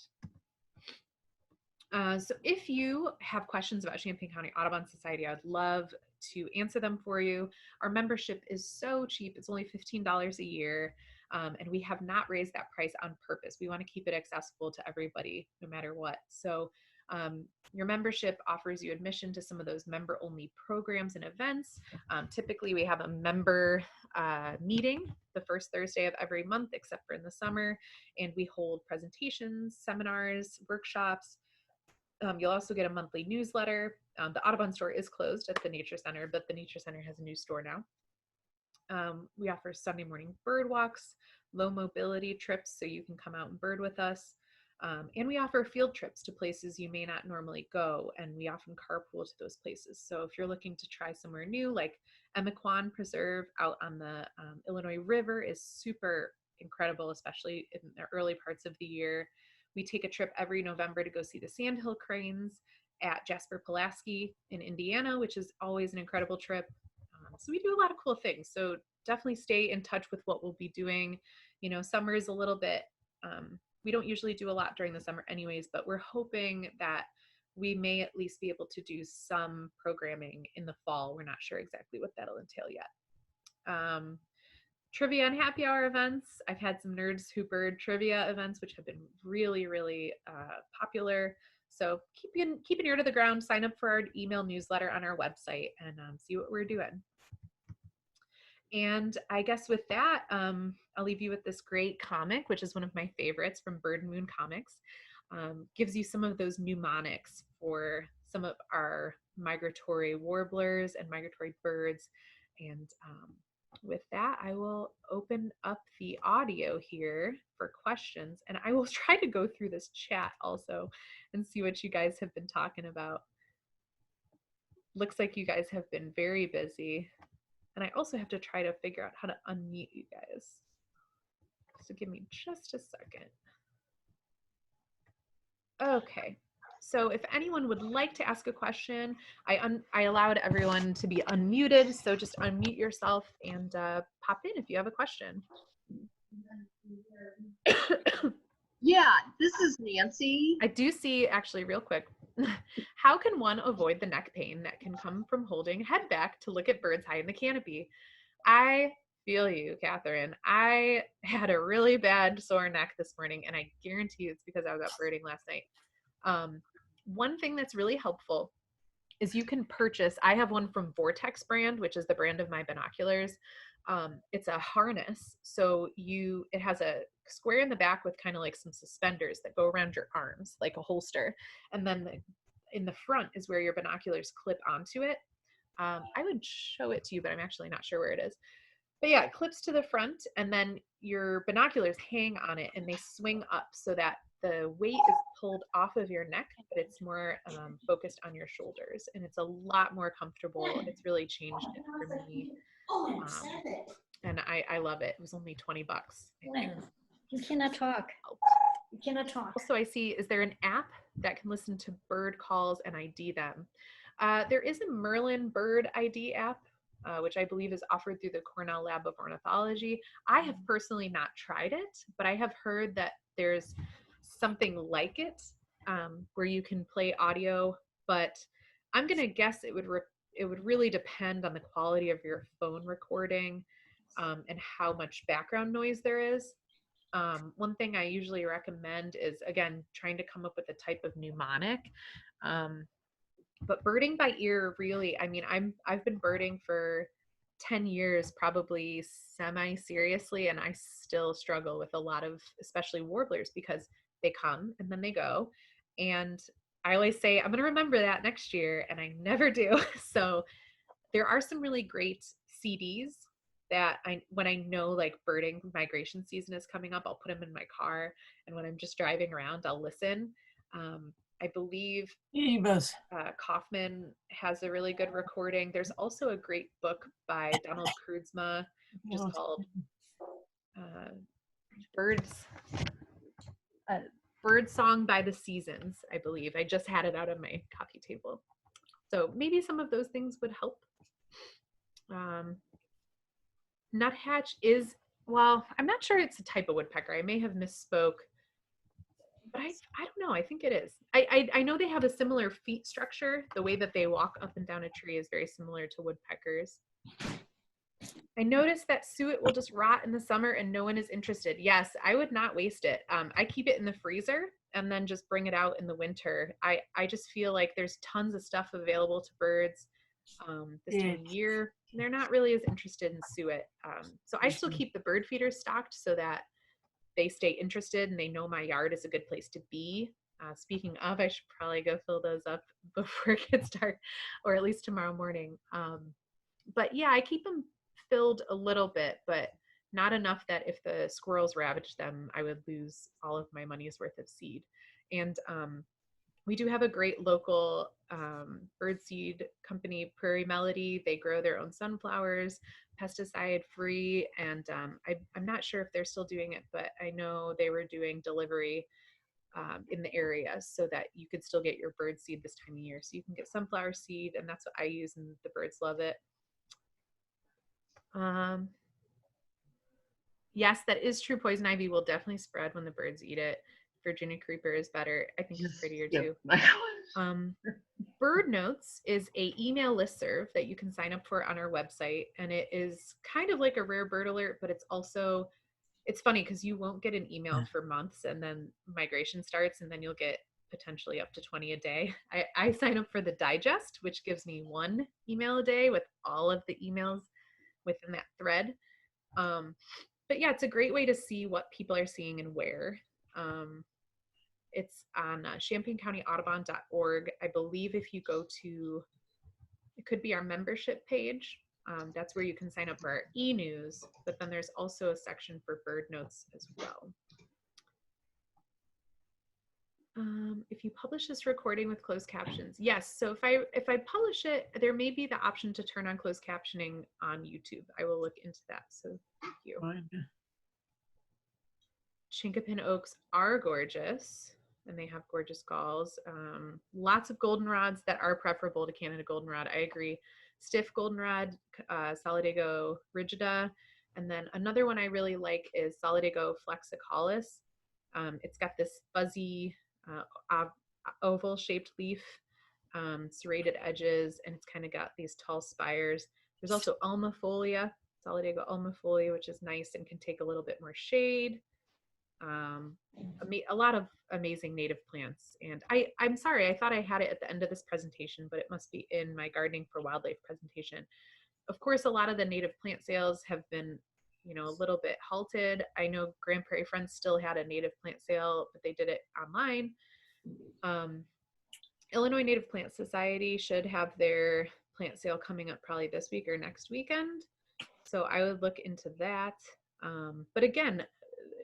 So if you have questions about Champaign County Audubon Society, I'd love to answer them for you. Our membership is so cheap. It's only $15 a year. And we have not raised that price on purpose. We want to keep it accessible to everybody, no matter what. So your membership offers you admission to some of those member-only programs and events. Typically, we have a member meeting the first Thursday of every month, except for in the summer. And we hold presentations, seminars, workshops. You'll also get a monthly newsletter. The Audubon store is closed at the Nature Center, but the Nature Center has a new store now. We offer Sunday morning bird walks, low mobility trips, so you can come out and bird with us. And we offer field trips to places you may not normally go, and we often carpool to those places. So if you're looking to try somewhere new, like Emiquon Preserve out on the Illinois River is super incredible, especially in the early parts of the year. We take a trip every November to go see the sandhill cranes at Jasper Pulaski in Indiana, which is always an incredible trip. So we do a lot of cool things. So definitely stay in touch with what we'll be doing. You know, summer is a little bit, we don't usually do a lot during the summer anyways, but we're hoping that we may at least be able to do some programming in the fall. We're not sure exactly what that'll entail yet. Trivia and happy hour events. I've had some Nerds Who Bird trivia events, which have been really, really popular. So keep an ear to the ground, sign up for our email newsletter on our website, and see what we're doing. And I guess with that, I'll leave you with this great comic, which is one of my favorites from Bird Moon Comics. Gives you some of those mnemonics for some of our migratory warblers and migratory birds. And with that, I will open up the audio here for questions, and I will try to go through this chat also and see what you guys have been talking about. Looks like you guys have been very busy, and I also have to try to figure out how to unmute you guys. So give me just a second. Okay. So if anyone would like to ask a question, I allowed everyone to be unmuted. So just unmute yourself and pop in if you have a question. Yeah, this is Nancy. I do see, actually, real quick, how can one avoid the neck pain that can come from holding head back to look at birds high in the canopy? I feel you, Catherine. I had a really bad sore neck this morning, and I guarantee you it's because I was out birding last night. One thing that's really helpful is you can purchase, I have one from Vortex brand, which is the brand of my binoculars. It's a harness. So it has a square in the back with kind of like some suspenders that go around your arms, like a holster. And then in the front is where your binoculars clip onto it. I would show it to you, but I'm actually not sure where it is. But yeah, it clips to the front, and then your binoculars hang on it and they swing up so that the weight is pulled off of your neck, but it's more focused on your shoulders, and it's a lot more comfortable. It's really changed it for me. And I love it. It was only $20. You cannot talk. You cannot talk. Also, I see, is there an app that can listen to bird calls and ID them? There is a Merlin bird ID app, which I believe is offered through the Cornell Lab of Ornithology. I have personally not tried it, but I have heard that there's something like it where you can play audio, but I'm going to guess it would really depend on the quality of your phone recording and how much background noise there is. One thing I usually recommend is, again, trying to come up with a type of mnemonic. But birding by ear, really, I mean, I've been birding for 10 years, probably semi-seriously, and I still struggle with a lot of, especially warblers, because they come and then they go. And I always say, I'm going to remember that next year, and I never do. So there are some really great CDs that when I know like birding migration season is coming up, I'll put them in my car. And when I'm just driving around, I'll listen. I believe Kaufman has a really good recording. There's also a great book by Donald Kreutzma, which is called Bird Song by the Seasons, I believe. I just had it out on my coffee table. So maybe some of those things would help. Nuthatch is, well, I'm not sure it's a type of woodpecker. I may have misspoke. But I don't know. I think it is. I know they have a similar feet structure. The way that they walk up and down a tree is very similar to woodpeckers. I noticed that suet will just rot in the summer and no one is interested. Yes, I would not waste it. I keep it in the freezer and then just bring it out in the winter. I just feel like there's tons of stuff available to birds this time of year. They're not really as interested in suet. So I still keep the bird feeders stocked so that they stay interested and they know my yard is a good place to be. Speaking of, I should probably go fill those up before it gets dark, or at least tomorrow morning. But yeah, I keep them filled a little bit, but not enough that if the squirrels ravage them, I would lose all of my money's worth of seed. And we do have a great local birdseed company, Prairie Melody. They grow their own sunflowers, pesticide free, and I'm not sure if they're still doing it, but I know they were doing delivery in the area so that you could still get your bird seed this time of year. So you can get sunflower seed, and that's what I use, and the birds love it. Yes, that is true. Poison ivy will definitely spread when the birds eat it. Virginia creeper is better. I think it's prettier too. Bird Notes is a email listserv that you can sign up for on our website, and it is kind of like a rare bird alert, but it's also, it's funny because you won't get an email for months, and then migration starts, and then you'll get potentially up to 20 a day. I sign up for the digest, which gives me 1 email a day with all of the emails within that thread. But yeah, it's a great way to see what people are seeing and where. It's on champaigncounty.audubon.org. I believe if you go to, it could be our membership page. That's where you can sign up for our e-news, but then there's also a section for bird notes as well. If you publish this recording with closed captions, yes. So if I publish it, there may be the option to turn on closed captioning on YouTube. I will look into that. So thank you. Fine. Chinkapin oaks are gorgeous, and they have gorgeous galls. Lots of goldenrods that are preferable to Canada goldenrod. I agree. Stiff goldenrod, Solidago rigida, and then another one I really like is Solidago flexicalis. It's got this fuzzy oval shaped leaf, serrated edges, and it's kind of got these tall spires. There's also Ulmifolia, Solidago ulmifolia, which is nice and can take a little bit more shade. A lot of amazing native plants. And I'm sorry, I thought I had it at the end of this presentation, but it must be in my Gardening for Wildlife presentation. Of course, a lot of the native plant sales have been, you know, a little bit halted. I know Grand Prairie Friends still had a native plant sale, but they did it online. Illinois Native Plant Society should have their plant sale coming up probably this week or next weekend. So I would look into that. But again,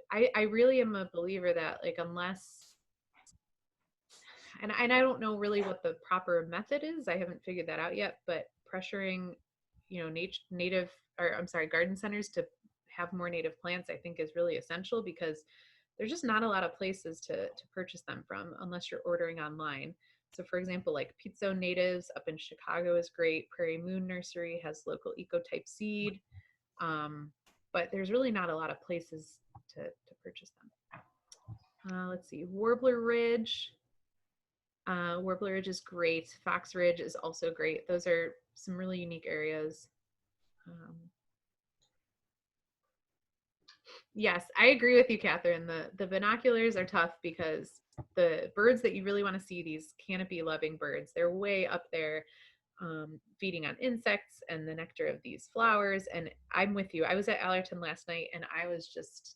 I really am a believer that, like, unless, and I don't know really what the proper method is, I haven't figured that out yet, but pressuring, you know, garden centers to have more native plants, I think is really essential, because there's just not a lot of places to purchase them from unless you're ordering online. So for example, like Pizzo Natives up in Chicago is great. Prairie Moon Nursery has local eco-type seed. But there's really not a lot of places to purchase them. Let's see, Warbler Ridge. Warbler Ridge is great. Fox Ridge is also great. Those are some really unique areas. Yes, I agree with you, Catherine. The binoculars are tough because the birds that you really want to see, these canopy loving birds, they're way up there, feeding on insects and the nectar of these flowers. And I'm with you. I was at Allerton last night and I was just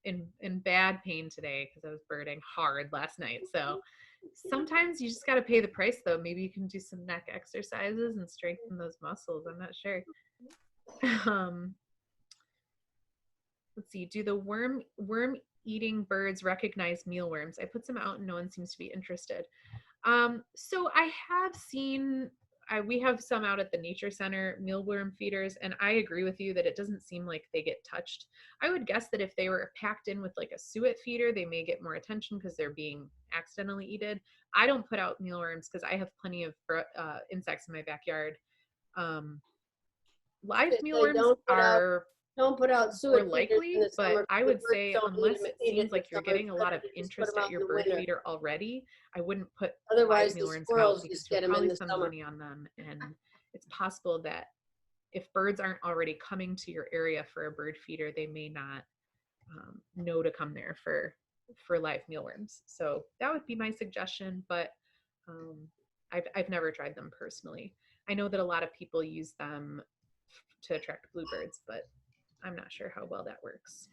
in bad pain today because I was birding hard last night. So sometimes you just got to pay the price, though. Maybe you can do some neck exercises and strengthen those muscles. I'm not sure. Let's see. Do the worm eating birds recognize mealworms? I put some out and no one seems to be interested. So I have seen, we have some out at the nature center, mealworm feeders, and I agree with you that it doesn't seem like they get touched. I would guess that if they were packed in with like a suet feeder, they may get more attention because they're being accidentally eaten. I don't put out mealworms because I have plenty of insects in my backyard. Live mealworms don't put out suet likely, but I would say unless it seems like you're getting a lot of interest at your bird feeder already, I wouldn't put live mealworms out because you'll probably spend money on them, and it's possible that if birds aren't already coming to your area for a bird feeder, they may not know to come there for live mealworms. So that would be my suggestion, but I've never tried them personally. I know that a lot of people use them to attract bluebirds, but I'm not sure how well that works.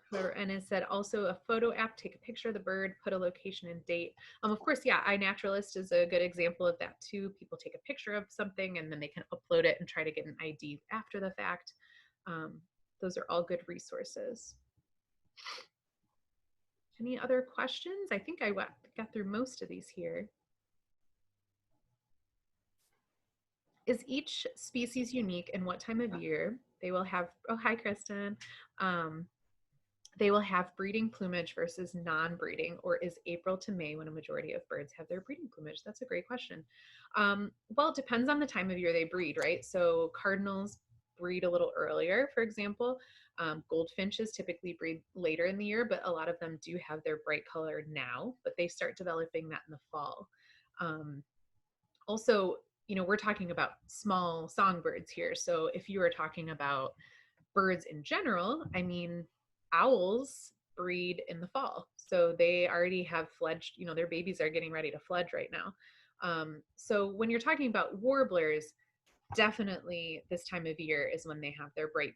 Whoever N is said, also a photo app, take a picture of the bird, put a location and date. Of course, yeah, iNaturalist is a good example of that too. People take a picture of something and then they can upload it and try to get an ID after the fact. Those are all good resources. Any other questions? I think I got through most of these here. Is each species unique in what time of year they will have? Oh, hi, Kristen. They will have breeding plumage versus non-breeding, or is April to May when a majority of birds have their breeding plumage? That's a great question. Well, it depends on the time of year they breed, right? So cardinals breed a little earlier, for example. Goldfinches typically breed later in the year, but a lot of them do have their bright color now, but they start developing that in the fall. Also, we're talking about small songbirds here. So if you were talking about birds in general, I mean, owls breed in the fall. So they already have fledged, their babies are getting ready to fledge right now. So when you're talking about warblers, definitely this time of year is when they have their bright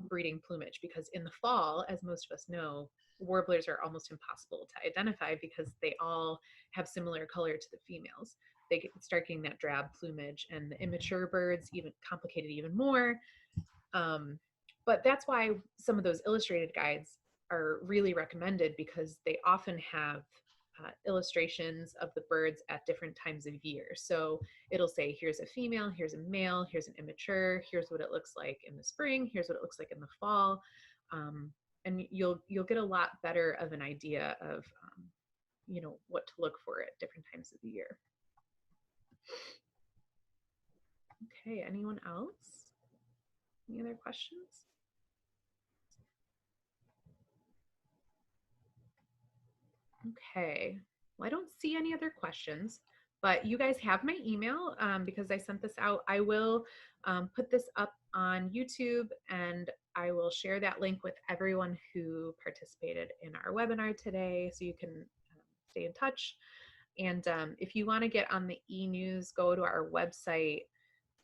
breeding plumage, because in the fall, as most of us know, warblers are almost impossible to identify because they all have similar color to the females. They start getting that drab plumage, and the immature birds even complicated even more. But that's why some of those illustrated guides are really recommended, because they often have illustrations of the birds at different times of year. So it'll say, here's a female, here's a male, here's an immature, here's what it looks like in the spring, here's what it looks like in the fall. And you'll get a lot better of an idea of, what to look for at different times of the year. Okay, anyone else? Any other questions? Okay, well, I don't see any other questions, but you guys have my email because I sent this out. I will put this up on YouTube, and I will share that link with everyone who participated in our webinar today, so you can stay in touch. And if you want to get on the e-news, go to our website,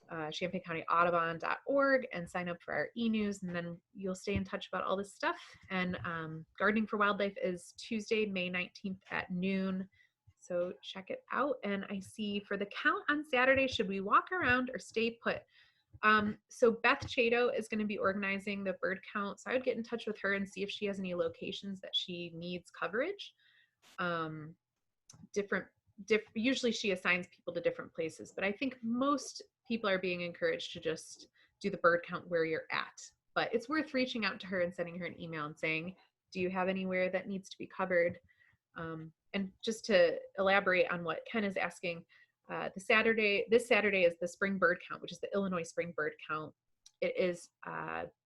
champaigncounty.audubon.org, and sign up for our e-news, and then you'll stay in touch about all this stuff. And Gardening for Wildlife is Tuesday, May 19th at noon. So check it out. And I see for the count on Saturday, should we walk around or stay put? So Beth Chato is going to be organizing the bird count. So I would get in touch with her and see if she has any locations that she needs coverage. Usually she assigns people to different places, but I think most people are being encouraged to just do the bird count where you're at. But it's worth reaching out to her and sending her an email and saying, do you have anywhere that needs to be covered? And just to elaborate on what Ken is asking, this Saturday is the spring bird count, which is the Illinois spring bird count. It is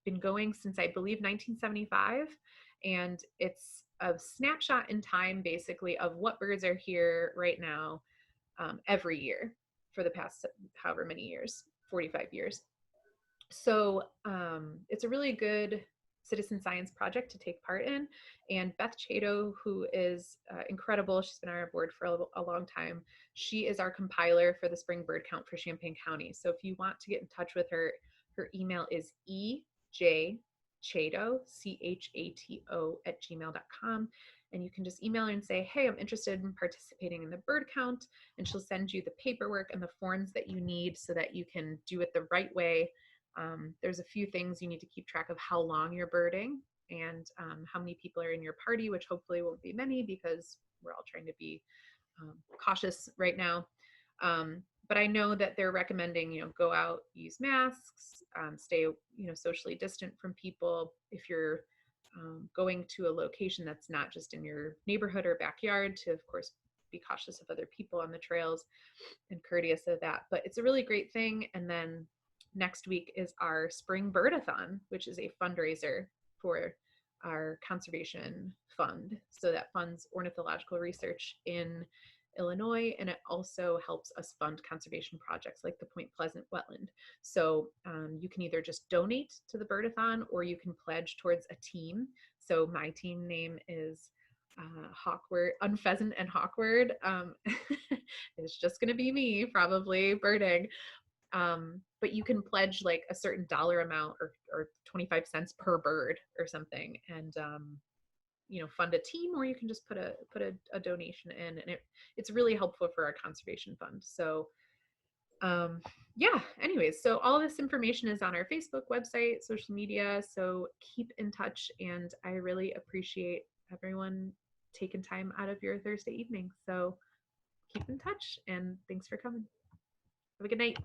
been going since, I believe, 1975, and it's a snapshot in time, basically, of what birds are here right now every year for the past however many years, 45 years. So it's a really good citizen science project to take part in. And Beth Chato, who is incredible, she's been on our board for a long time. She is our compiler for the spring bird count for Champaign County. So if you want to get in touch with her, her email is ejchato, CHATO @gmail.com. And you can just email her and say, hey, I'm interested in participating in the bird count. And she'll send you the paperwork and the forms that you need so that you can do it the right way. There's a few things you need to keep track of: how long you're birding, and how many people are in your party, which hopefully won't be many because we're all trying to be cautious right now. But I know that they're recommending, go out, use masks, stay, socially distant from people. If you're going to a location that's not just in your neighborhood or backyard, to, of course, be cautious of other people on the trails and courteous of that. But it's a really great thing. And then next week is our Spring Birdathon, which is a fundraiser for our conservation fund. So that funds ornithological research in Illinois, and it also helps us fund conservation projects like the Point Pleasant wetland. So you can either just donate to the Birdathon, or you can pledge towards a team. So my team name is Unpheasant and Hawkward. It's just going to be me probably birding. But you can pledge like a certain dollar amount, or 25 cents per bird or something, and fund a team, or you can just put a donation in, and it's really helpful for our conservation fund. So yeah, anyways, so all this information is on our Facebook, website, social media, so keep in touch, and I really appreciate everyone taking time out of your Thursday evening. So keep in touch, and thanks for coming. Have a good night.